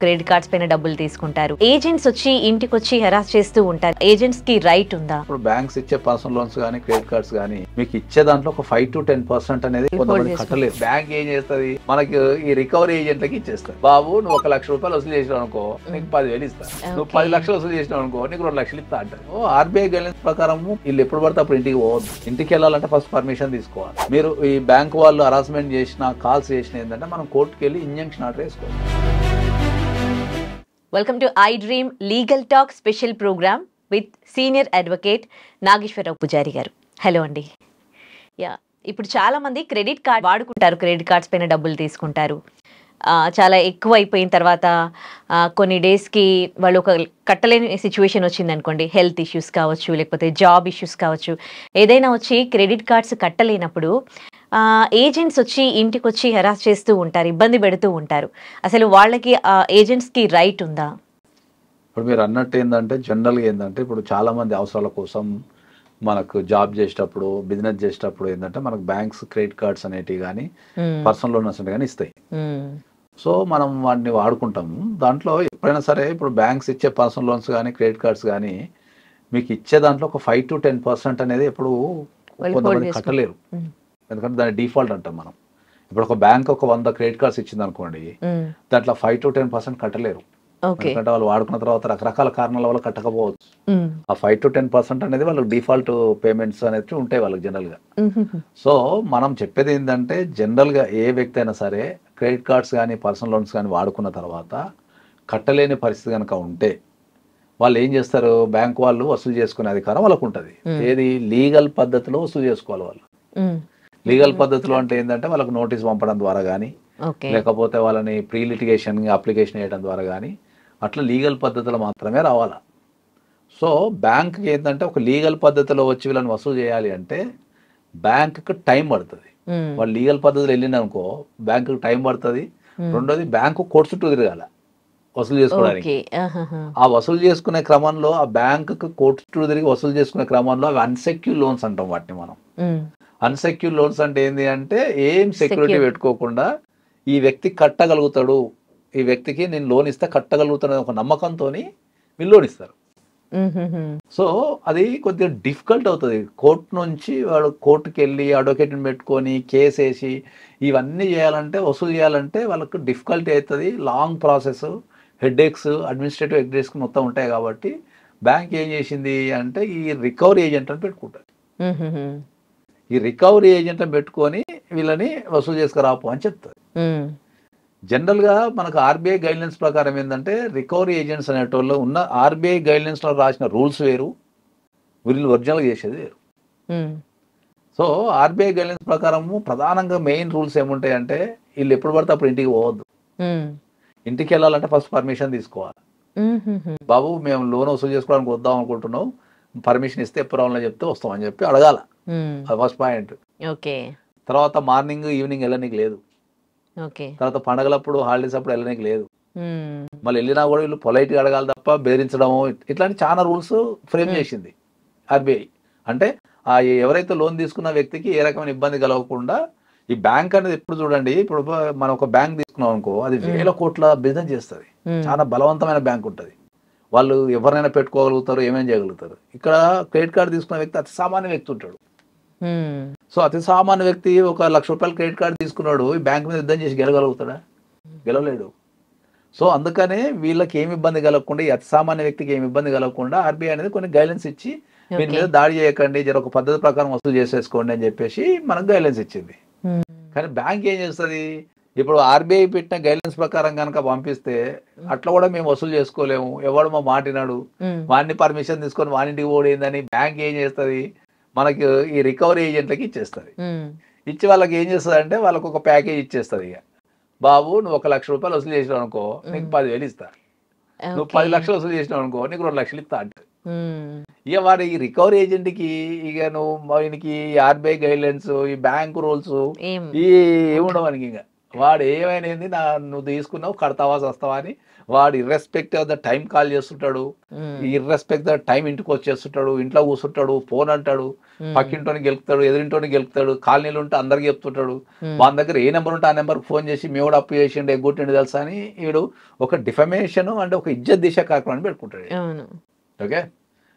Credit cards పైన డబ్బులు తీసుకుంటారు. ఏజెంట్స్ వచ్చి ఇంటికి వచ్చి హెరాస్ చేస్తూ ఉంటారు. ఏజెంట్స్ కి రైట్ ఉందా? ఇప్పుడు బ్యాంక్స్ ఇచ్చే పర్సనల్ లోన్స్ కానీ క్రెడిట్ కార్డ్స్ కానీ మీకు ఇచ్చే దాంట్లో ఒక 5 to 10% అనేది కొంతమంది కట్టలేదు. బ్యాంక్ ఏం చేస్తుంది, మనకి ఈ రికవరీ ఏజెంట్లకి ఇచ్చేస్తారు. బాబు నువ్వు 1 లక్ష రూపాయలు వసూలు చేసినావు అనుకో, నీకు 10,000 ఇస్తా. నువ్వు 10 లక్షలు వసూలు చేసినావు అనుకో, నీకు 2 లక్షలు ఇస్తా అంటారు. ఆర్బీఐ గైడ్లైన్స్ ప్రకారం వీళ్ళు ఎప్పుడు పడితే అప్పుడు ఇంటికి పోవద్దు. ఇంటికి వెళ్ళాలంటే ఫస్ట్ పర్మిషన్ తీసుకోవాలి. మీరు ఈ బ్యాంక్ వాళ్ళు హరాస్మెంట్ చేసిన కాల్స్ చేసిన ఏంటంటే మనం కోర్టుకి వెళ్ళి ఇంజంక్షన్ ఆర్డర్ వేసుకోవాలి. Welcome to iDream legal talk special programme with senior advocate Nageswara Rao Pujari garu. Hello అండి. ఇప్పుడు చాలా మంది క్రెడిట్ కార్డ్ వాడుకుంటారు, క్రెడిట్ కార్డ్స్ పైన డబ్బులు తీసుకుంటారు. చాలా ఎక్కువ అయిపోయిన తర్వాత కొన్ని డేస్కి వాళ్ళు ఒక కట్టలేని సిచ్యువేషన్ వచ్చింది అనుకోండి, హెల్త్ ఇష్యూస్ కావచ్చు, లేకపోతే జాబ్ ఇష్యూస్ కావచ్చు, ఏదైనా వచ్చి క్రెడిట్ కార్డ్స్ కట్టలేనప్పుడు ఏజెంట్స్ వచ్చి ఇంటికి వచ్చి హెరాస్ చేస్తూ ఉంటారు, ఇబ్బంది పెడుతూ ఉంటారు. అసలు వాళ్ళకి ఏజెంట్స్కి రైట్ ఉందా? ఇప్పుడు మీరు అన్నట్టు ఏంటంటే జనరల్గా ఏంటంటే ఇప్పుడు చాలా మంది అవసరాల కోసం మనకు జాబ్ చేసేటప్పుడు బిజినెస్ చేసేటప్పుడు ఏంటంటే మనకు బ్యాంక్స్ క్రెడిట్ కార్డ్స్ అనేటివి కానీ పర్సనల్ లోన్స్ కానీ ఇస్తాయి. సో మనం వాటిని వాడుకుంటాము. దాంట్లో ఎప్పుడైనా సరే ఇప్పుడు బ్యాంక్స్ ఇచ్చే పర్సనల్ లోన్స్ కానీ క్రెడిట్ కార్డ్స్ కానీ మీకు ఇచ్చే దాంట్లో ఒక 5 to 10% అనేది ఎప్పుడు కొంతమంది కట్టలేరు. ఎందుకంటే దాని డిఫాల్ట్ అంటాం మనం. ఇప్పుడు ఒక బ్యాంక్ ఒక 100 క్రెడిట్ కార్డ్స్ ఇచ్చింది అనుకోండి, దాంట్లో 5 to 10% కట్టలేరు. ఎందుకంటే వాళ్ళు వాడుకున్న తర్వాత రకరకాల కారణాల వల్ల కట్టకపోవచ్చు. ఆ 5 to 10% అనేది వాళ్ళకి డిఫాల్ట్ పేమెంట్స్ అనేది ఉంటాయి వాళ్ళకి జనరల్ గా. సో మనం చెప్పేది ఏంటంటే జనరల్ గా ఏ వ్యక్తి అయినా సరే క్రెడిట్ కార్డ్స్ కానీ పర్సనల్ లోన్స్ కానీ వాడుకున్న తర్వాత కట్టలేని పరిస్థితి కనుక ఉంటే వాళ్ళు ఏం చేస్తారు, బ్యాంక్ వాళ్ళు వసూలు చేసుకునే అధికారం వాళ్ళకు ఉంటుంది. ఏది లీగల్ పద్ధతిలో వసూలు చేసుకోవాలి వాళ్ళు. లీగల్ పద్ధతిలో అంటే ఏంటంటే వాళ్ళకు నోటీస్ పంపడం ద్వారా కానీ లేకపోతే వాళ్ళని ప్రీ లిటిగేషన్ అప్లికేషన్ చేయడం ద్వారా కానీ అట్లా లీగల్ పద్ధతిలో మాత్రమే రావాలా. సో బ్యాంక్కి ఏంటంటే ఒక లీగల్ పద్ధతిలో వచ్చి వీళ్ళని వసూలు చేయాలి అంటే బ్యాంకుకి టైం పడుతుంది. వాళ్ళు లీగల్ పద్ధతిలో వెళ్ళిందనుకో బ్యాంకుకి టైం పడుతుంది. రెండోది బ్యాంకు కోర్టు చుట్టూ తిరగాల వసూలు చేసుకోవడానికి. ఆ వసూలు చేసుకునే క్రమంలో ఆ బ్యాంకుకి కోర్టు చుట్టూ తిరిగి వసూలు చేసుకునే క్రమంలో అవి అన్సెక్యూర్ లోన్స్ అంటాం వాటిని మనం. అన్సెక్యూర్ లోన్స్ అంటే ఏంటి అంటే ఏం సెక్యూరిటీ పెట్టుకోకుండా ఈ వ్యక్తి కట్టగలుగుతాడు, ఈ వ్యక్తికి నేను లోన్ ఇస్తే కట్టగలుగుతాడు ఒక నమ్మకంతో వీళ్ళు లోన్ ఇస్తారు. సో అది కొద్దిగా డిఫికల్ట్ అవుతుంది. కోర్టు నుంచి వాడు కోర్టుకి వెళ్ళి అడ్వకేట్ని పెట్టుకొని కేసు వేసి ఇవన్నీ చేయాలంటే వసూలు చేయాలంటే వాళ్ళకు డిఫికల్టీ అవుతుంది. Long process, headaches, administrative headaches మొత్తం ఉంటాయి. కాబట్టి బ్యాంక్ ఏం చేసింది అంటే ఈ రికవరీ ఏజెంట్ అని పెట్టుకుంటారు. ఈ రికవరీ ఏజెంట్ని పెట్టుకొని వీళ్ళని వసూలు చేసుకురాపు అని చెప్తారు. జనరల్గా మనకు ఆర్బీఐ గైడ్లైన్స్ ప్రకారం ఏంటంటే రికవరీ ఏజెంట్స్ అనేటోళ్ళు ఉన్న ఆర్బీఐ గైడ్లైన్స్లో రాసిన రూల్స్ వేరు, వీళ్ళు ఒరిజినల్గా చేసేది వేరు. సో ఆర్బీఐ గైడ్లైన్స్ ప్రకారము ప్రధానంగా మెయిన్ రూల్స్ ఏముంటాయంటే వీళ్ళు ఎప్పుడు పడితే అప్పుడు ఇంటికి పోవద్దు. ఇంటికి వెళ్ళాలంటే ఫస్ట్ పర్మిషన్ తీసుకోవాలి. బాబు మేము లోన్ వసూలు చేసుకోవడానికి వద్దాం అనుకుంటున్నాం, పర్మిషన్ ఇస్తే ఎప్పుడు రావాలని చెప్తే వస్తామని చెప్పి అడగాల. అది ఫస్ట్ పాయింట్. తర్వాత మార్నింగ్ ఈవినింగ్ వెళ్ళనీకి లేదు. తర్వాత పండగలప్పుడు హాలిడేస్ అప్పుడు వెళ్ళనీకి లేదు. మళ్ళీ వెళ్ళినా కూడా వీళ్ళు పొలైట్గా అడగాలి తప్ప బెదిరించడము ఇట్లాంటి చాలా రూల్స్ ఫ్రేమ్ చేసింది ఆర్బీఐ. అంటే ఆ ఎవరైతే లోన్ తీసుకున్న వ్యక్తికి ఏ రకమైన ఇబ్బంది కలగకుండా ఈ బ్యాంక్ అనేది ఎప్పుడు చూడండి, ఇప్పుడు మనం ఒక బ్యాంక్ తీసుకున్నాం అనుకో అది వేల కోట్ల బిజినెస్ చేస్తుంది. చాలా బలవంతమైన బ్యాంక్ ఉంటుంది. వాళ్ళు ఎవరినైనా పెట్టుకోగలుగుతారు, ఏమేమి చేయగలుగుతారు. ఇక్కడ క్రెడిట్ కార్డు తీసుకున్న వ్యక్తి అతి సామాన్య వ్యక్తి ఉంటాడు. సో అతి సామాన్య వ్యక్తి 1 లక్ష రూపాయలు క్రెడిట్ కార్డు తీసుకున్నాడు, ఈ బ్యాంక్ మీద యుద్ధం చేసి గెలగలుగుతాడా? గెలవలేడు. సో అందుకనే వీళ్ళకి ఏమి ఇబ్బంది కలగకుండా, ఈ అతి సామాన్య వ్యక్తికి ఏమి ఇబ్బంది కలగకుండా ఆర్బీఐ అనేది కొన్ని గైడ్లైన్స్ ఇచ్చి వీరి మీద దాడి చేయకండి, జర ఒక పద్ధతి ప్రకారం వసూలు చేసేసుకోండి అని చెప్పేసి మనకు గైడ్లైన్స్ ఇచ్చింది. కానీ బ్యాంక్ ఏం చేస్తుంది, ఇప్పుడు ఆర్బీఐ పెట్టిన గైడ్లైన్స్ ప్రకారం కనుక పంపిస్తే అట్లా కూడా మేము వసూలు చేసుకోలేము, ఎవడు మా మాటినాడు, వాడిని పర్మిషన్ తీసుకొని వాడింటికి పోయిందని బ్యాంక్ ఏం చేస్తుంది, మనకి ఈ రికవరీ ఏజెంట్లకి ఇచ్చేస్తుంది. ఇచ్చి వాళ్ళకి ఏం చేస్తుంది అంటే వాళ్ళకి ఒక ప్యాకేజ్ ఇచ్చేస్తుంది. ఇక బాబు నువ్వు 1 లక్ష రూపాయలు వసూలు చేసినావు అనుకో నీకు 10,000 ఇస్తా, నువ్వు 10 లక్షలు వసూలు చేసినావు అనుకో నీకు 2 లక్షలు ఇస్తా అంటే. ఇక వాడు ఈ రికవరీ ఏజెంట్కి ఇక నువ్వు ఈయనకి ఆర్బీఐ గైడ్లైన్స్, ఈ బ్యాంకు రూల్స్ ఏముండవు మనకి. ఇంకా వాడు ఏమైనా ఏంది నువ్వు తీసుకున్నావు కడతావా వస్తావా అని వాడు ఇర్రెస్పెక్ట్ ఆఫ్ ద టైం కాల్ చేస్తుంటాడు, ఇర్రెస్పెక్ట్ ఆఫ్ టైం ఇంటికి వచ్చేస్తుంటాడు, ఇంట్లో కూర్చుంటాడు, ఫోన్ అంటాడు, పక్కింటోని గెలుపుతాడు, ఎదురింటోని గెలుపుతాడు, కాలనీలు ఉంటే అందరికి చెప్తుంటాడు, వాళ్ళ దగ్గర ఏ నెంబర్ ఉంటే ఆ నెంబర్కి ఫోన్ చేసి మేము అప్పు చేసిండు ఎగ్గొట్టిండు తెలుసా అని వీడు ఒక డిఫమేషన్ అంటే ఒక ఇజ్జత్ దిశ కార్యక్రమాన్ని పెట్టుకుంటాడు. ఓకే,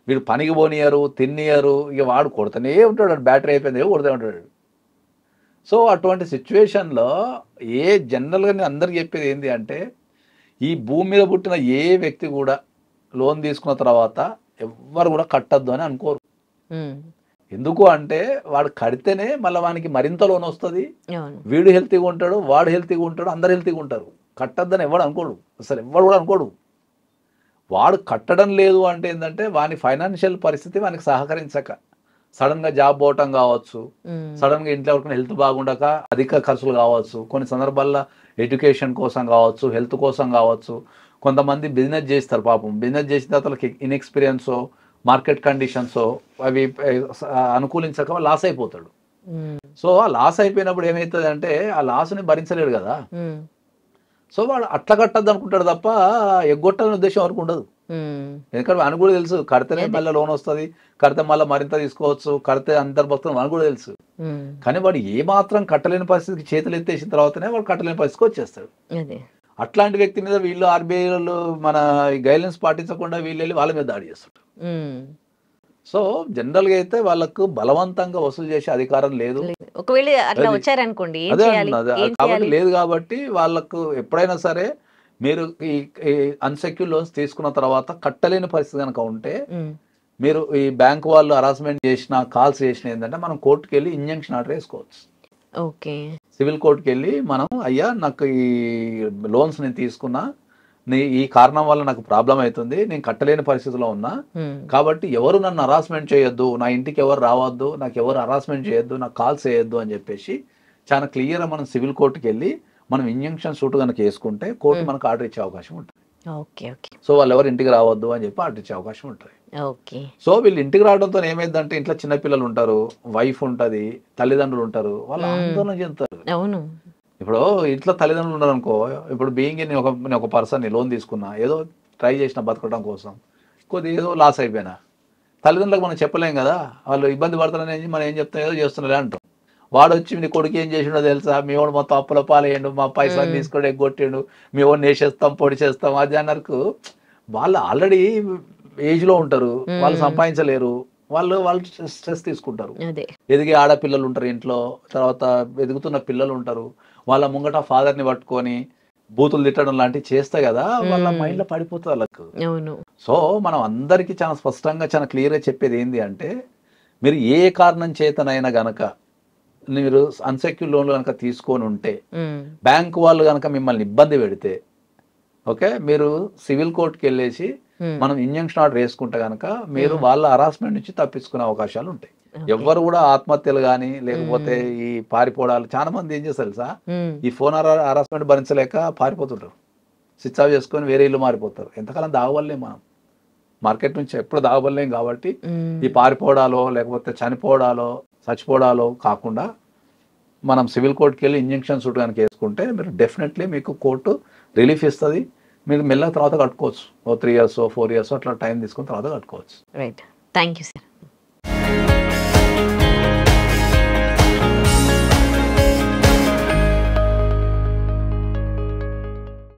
వీడు పనికి పోనీయరు, తిన్నియరు, ఇక వాడు కొడుతూనే ఉంటాడు, బ్యాటరీ అయిపోయింది కొడుతూ ఉంటాడు. సో అటువంటి సిచ్యువేషన్లో జనరల్గా నేను అందరికి చెప్పేది ఏంటి అంటే, ఈ భూమి మీద పుట్టిన ఏ వ్యక్తి కూడా లోన్ తీసుకున్న తర్వాత ఎవ్వరు కూడా కట్టద్దు అని అనుకోరు. ఎందుకు అంటే వాడు కడితేనే మళ్ళీ వానికి మరింత లోన్ వస్తుంది, వీడు హెల్తీగా ఉంటాడు, వాడు హెల్తీగా ఉంటాడు, అందరు హెల్తీగా ఉంటారు. కట్టద్దని ఎవడు అనుకోడు, అసలు ఎవడు కూడా అనుకోడు. వాడు కట్టడం లేదు అంటే ఏంటంటే వాని ఫైనాన్షియల్ పరిస్థితి వానికి సహకరించక, సడన్ గా జాబ్ పోవటం కావచ్చు, సడన్ గా ఇంట్లో ఎవరికైనా హెల్త్ బాగుండక అధిక ఖర్చులు కావచ్చు, కొన్ని సందర్భాల్లో ఎడ్యుకేషన్ కోసం కావచ్చు, హెల్త్ కోసం కావచ్చు. కొంతమంది బిజినెస్ చేస్తారు, పాపం బిజినెస్ చేసిన తర్వాత ఇన్ఎక్స్పీరియన్సో మార్కెట్ కండిషన్సో అవి అనుకూలించక లాస్ అయిపోతాడు. సో ఆ లాస్ అయిపోయినప్పుడు ఏమవుతుంది అంటే ఆ లాస్ని భరించలేడు కదా. సో వాడు అట్లా కట్టద్దు అనుకుంటాడు తప్ప ఎగ్గొట్టాలని ఉద్దేశం వరకు ఉండదు. ఎందుకంటే వానికి కూడా తెలుసు కడితేనే మళ్ళీ లోన్ వస్తుంది, కడితే మళ్ళీ మరింత తీసుకోవచ్చు, కడితే అంతర్భక్తులు మనకు కూడా తెలుసు. కానీ వాడు ఏ మాత్రం కట్టలేని పరిస్థితికి చేతులు ఎత్తేసిన తర్వాతనే వాడు కట్టలేని పరిస్థితికి వచ్చేస్తాడు. అట్లాంటి వ్యక్తి మీద వీళ్ళు ఆర్బీఐ వాళ్ళు మన గైడ్లైన్స్ పాటించకుండా వీళ్ళు వెళ్ళి వాళ్ళ మీద దాడి చేస్తుంటారు. సో జనరల్ గా అయితే వాళ్ళకు బలవంతంగా వసూలు చేసే అధికారం లేదు. ఒకవేళ అట్లా వచ్చారనుకోండి కాబట్టి లేదు. కాబట్టి వాళ్ళకు ఎప్పుడైనా సరే మీరు ఈ అన్సెక్యూర్ లోన్స్ తీసుకున్న తర్వాత కట్టలేని పరిస్థితి కనుక ఉంటే మీరు ఈ బ్యాంక్ వాళ్ళు హరాస్మెంట్ చేసిన కాల్స్ చేసిన ఏంటంటే మనం కోర్టుకు వెళ్ళి ఇంజంక్షన్ ఆర్డర్ వేసుకోవచ్చు. ఓకే, సివిల్ కోర్టుకి వెళ్ళి మనం అయ్యా నాకు ఈ లోన్స్ నేను తీసుకున్నా, ఈ కారణం వల్ల నాకు ప్రాబ్లం అవుతుంది, నేను కట్టలేని పరిస్థితిలో ఉన్నా, కాబట్టి ఎవరు నన్ను హరాస్మెంట్ చేయొద్దు, నా ఇంటికి ఎవరు రావద్దు, నాకు ఎవరు హరాస్మెంట్ చేయొద్దు, నాకు కాల్స్ చేయొద్దు అని చెప్పేసి చాలా క్లియర్గా మనం సివిల్ కోర్టుకి వెళ్ళి మనం ఇంజంక్షన్ సూట్ కనుక వేసుకుంటే కోర్టు మనకు ఆర్డర్ ఇచ్చే అవకాశం ఉంటుంది. సో వాళ్ళు ఎవరు ఇంటికి రావద్దు అని చెప్పి ఆర్డర్ ఇచ్చే అవకాశం ఉంటుంది. సో వీళ్ళు ఇంటికి రావడంతో ఏమైందంటే ఇంట్లో చిన్నపిల్లలు ఉంటారు, వైఫ్ ఉంటుంది, తల్లిదండ్రులు ఉంటారు, వాళ్ళు ఆందోళన చెందుతారు. ఇప్పుడు ఇంట్లో తల్లిదండ్రులు ఉన్నారు అనుకో, ఇప్పుడు బీయింగ్ నేను ఒక పర్సన్ లోన్ తీసుకున్నా, ఏదో ట్రై చేసిన బతకడం కోసం, కొద్దిగా ఏదో లాస్ అయిపోయినా, తల్లిదండ్రులకు మనం చెప్పలేం కదా, వాళ్ళు ఇబ్బంది పడతారని మనం ఏం చెప్తాం, ఏదో చేస్తున్నారే అంటాం. వాడు వచ్చి మీ కొడుకు ఏం చేసిండో తెలుసా, మీ వాడు మొత్తం అప్పుల పాలేయండు, మా పైసలు తీసుకొని ఎగ్గొట్టిండు, మీ వాడిని వేసేస్తాం పొడి చేస్తాం అది అన్నరకు. వాళ్ళు ఆల్రెడీ ఏజ్లో ఉంటారు, వాళ్ళు సంపాదించలేరు, వాళ్ళు స్ట్రెస్ తీసుకుంటారు. ఎదిగే ఆడపిల్లలు ఉంటారు ఇంట్లో, తర్వాత ఎదుగుతున్న పిల్లలు ఉంటారు, వాళ్ళ ముంగట ఫాదర్ని పట్టుకొని బూతులు తిట్టడం లాంటివి చేస్తాయి కదా, వాళ్ళ మైండ్లో పడిపోతుంది వాళ్ళకు. సో మనం అందరికీ చాలా స్పష్టంగా చాలా క్లియర్గా చెప్పేది ఏంటి అంటే, మీరు ఏ కారణం చేతనైనా గనక మీరు అన్సెక్యూర్ లోన్లు కనుక తీసుకొని ఉంటే, బ్యాంక్ వాళ్ళు కనుక మిమ్మల్ని ఇబ్బంది పెడితే, ఓకే, మీరు సివిల్ కోర్టుకి వెళ్ళేసి మనం ఇంజంక్షన్ ఆర్డర్ వేసుకుంటే కనుక మీరు వాళ్ళ హరాస్మెంట్ నుంచి తప్పించుకునే అవకాశాలు ఉంటాయి. ఎవ్వరు కూడా ఆత్మహత్యలు కానీ లేకపోతే ఈ పారిపోవడాలు, చాలా మంది ఏం చేస్తారు తెలుసా, ఈ ఫోన్ హరాస్మెంట్ భరించలేక పారిపోతుంటారు, స్విచ్ ఆఫ్ చేసుకొని వేరే ఇల్లు మారిపోతారు. ఎంతకాలం దాగవలేం, మనం మార్కెట్ నుంచి ఎప్పుడు దాగవలేం. కాబట్టి ఈ పారిపోవడాలో లేకపోతే చచ్చిపోవడాలో కాకుండా మనం సివిల్ కోర్టుకి వెళ్ళి ఇంజంక్షన్ సూట్ కనుక వేసుకుంటే మీరు డెఫినెట్లీ మీకు కోర్టు రిలీఫ్ ఇస్తుంది. మీరు మెల్లగా తర్వాత కట్టుకోవచ్చు, 3 years 4 years అట్లా టైం తీసుకుని తర్వాత కట్టుకోవచ్చు. Right, thank you sir.